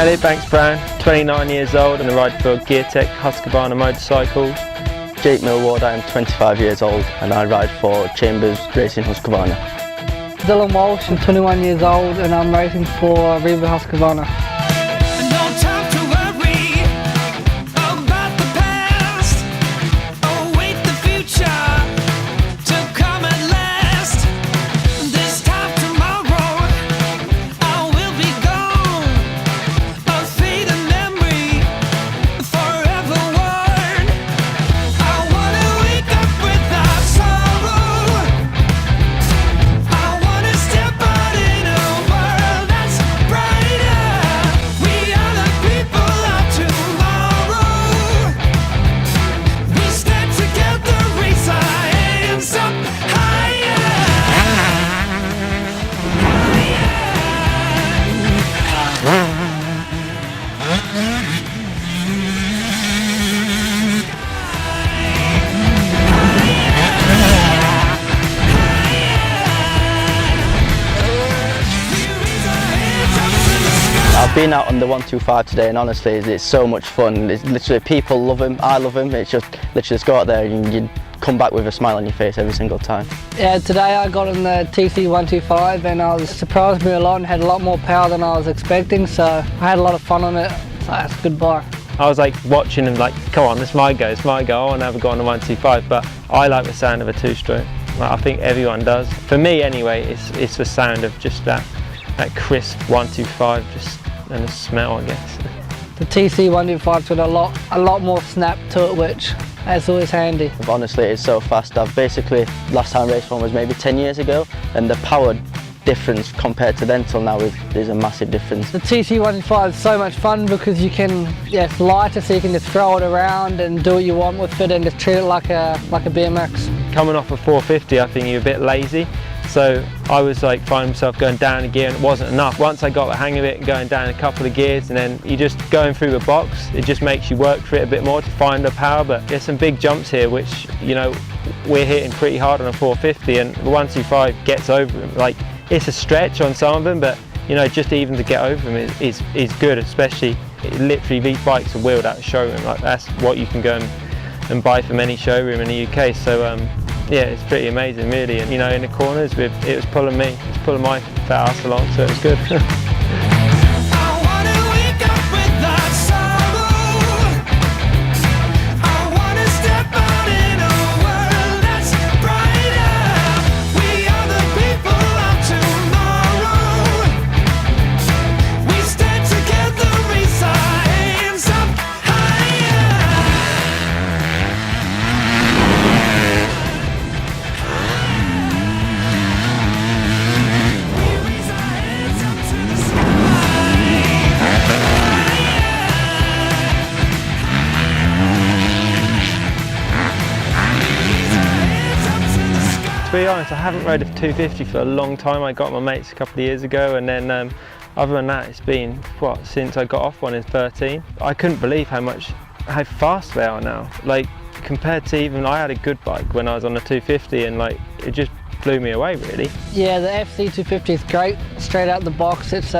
Elliott Banks-Browne, 29 years old and I ride for Geartech Husqvarna motorcycles. Jake Millward, I am 25 years old and I ride for Chambers Racing Husqvarna. Walsh, I'm 21 years old and I'm racing for rippin Husqvarna. I've been out on the 125 today and honestly it's so much fun. It's literally, people love him, I love him. It's just literally just go out there and you come back with a smile on your face every single time. Yeah, today I got on the TC 125 and I was surprised me a lot and had a lot more power than I was expecting, so I had a lot of fun on it, so that's a good bike. I was like watching and like, come on, it's my go, I want to have a go on the 125, but I like the sound of a two-stroke. Like, I think everyone does. For me anyway, it's the sound of just that crisp 125, just and the smell, I guess. The TC 125's got a lot more snap to it, which is always handy. Honestly, it's so fast. I've basically, last time I raced one was maybe 10 years ago, and the power difference compared to then till now is a massive difference. The TC 125 is so much fun because you can, it's lighter, so you can just throw it around and do what you want with it and just treat it like a BMX. Coming off a 450, I think you're a bit lazy. So I was like finding myself going down a gear and it wasn't enough. Once I got the hang of it and going down a couple of gears and then you just going through the box, it just makes you work for it a bit more to find the power. But there's some big jumps here which, you know, we're hitting pretty hard on a 450 and the 125 gets over them. Like, it's a stretch on some of them, but you know, just even to get over them is good, especially literally these bikes are wheeled out of showroom. Like, that's what you can go and buy from any showroom in the UK. So yeah, it's pretty amazing really, and you know, in the corners it was pulling me, it was pulling my fat ass along, so it was good. To be honest, I haven't rode a 250 for a long time. I got my mates a couple of years ago, and then other than that, it's been since I got off one in 13. I couldn't believe how fast they are now. Like, compared to even I had a good bike when I was on the 250, and like it just blew me away really. Yeah, the FC 250 is great, straight out the box. It's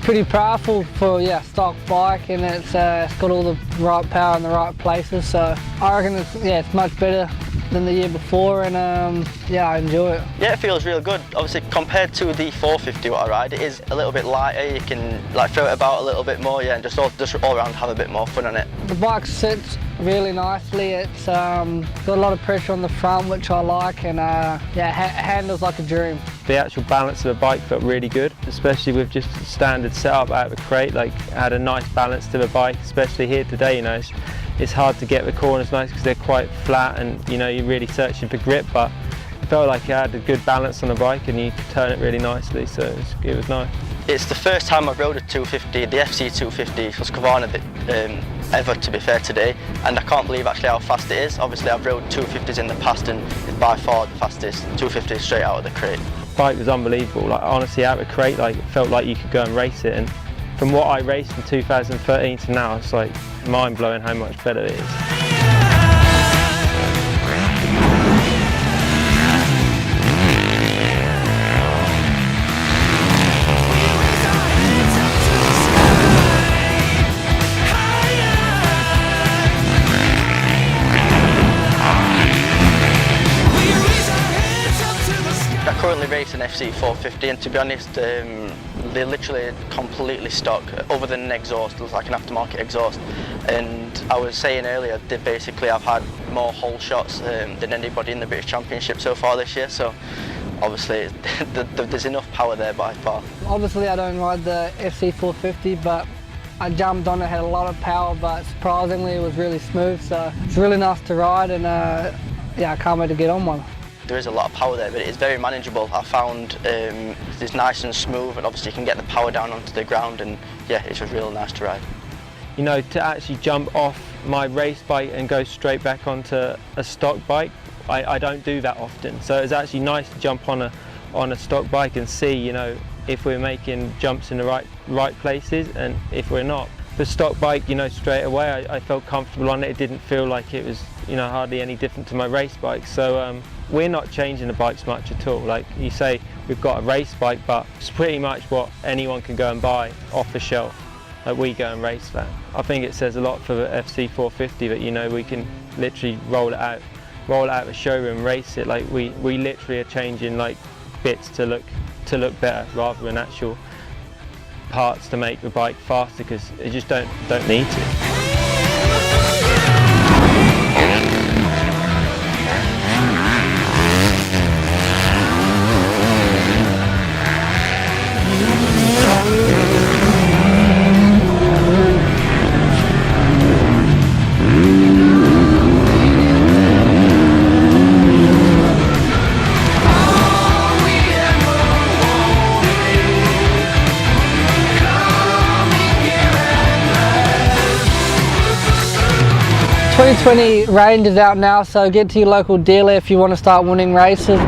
pretty powerful for stock bike, and it's got all the right power in the right places. So I reckon it's much better than the year before, and yeah, I enjoy it. Yeah, it feels real good. Obviously, compared to the 450 what I ride, it is a little bit lighter. You can like throw it about a little bit more, yeah, and just all around have a bit more fun on it. The bike sits really nicely. It's got a lot of pressure on the front, which I like, and yeah, handles like a dream. The actual balance of the bike felt really good, especially with just the standard setup out of a crate. Like, had a nice balance to the bike, especially here today. You know, it's hard to get the corners nice because they're quite flat, and you know, you're really searching for grip, but it felt like it had a good balance on the bike and you could turn it really nicely, so it was nice. It's the first time I've rode a 250, the FC 250 Husqvarna ever, to be fair, today, and I can't believe actually how fast it is. Obviously I've rode 250s in the past and it's by far the fastest 250 straight out of the crate. The bike was unbelievable, like honestly out of the crate, like it felt like you could go and race it, and from what I raced in 2013 to now, it's like mind-blowing how much better it is. I currently race an FC 450, and to be honest, they're literally completely stock, other than an exhaust, like an aftermarket exhaust. And I was saying earlier, I've had more hole shots than anybody in the British Championship so far this year. So obviously, there's enough power there by far. Obviously, I don't ride the FC 450, but I jumped on it, had a lot of power, but surprisingly, it was really smooth. So it's really nice to ride, and yeah, I can't wait to get on one. There is a lot of power there, but it is very manageable. I found it's nice and smooth, and obviously you can get the power down onto the ground, and yeah, it's just real nice to ride. You know, to actually jump off my race bike and go straight back onto a stock bike, I don't do that often. So it's actually nice to jump on a stock bike and see, you know, if we're making jumps in the right places, and if we're not. The stock bike, you know, straight away I felt comfortable on it. It didn't feel like it was, you know, hardly any different to my race bike. So we're not changing the bikes much at all. Like you say, we've got a race bike, but it's pretty much what anyone can go and buy off the shelf that we go and race that. I think it says a lot for the FC 450 that, you know, we can literally roll it out of the showroom, race it. Like we literally are changing like bits to look better rather than actual parts to make the bike faster, because it just don't need to. 2020 range is out now, so get to your local dealer if you want to start winning races.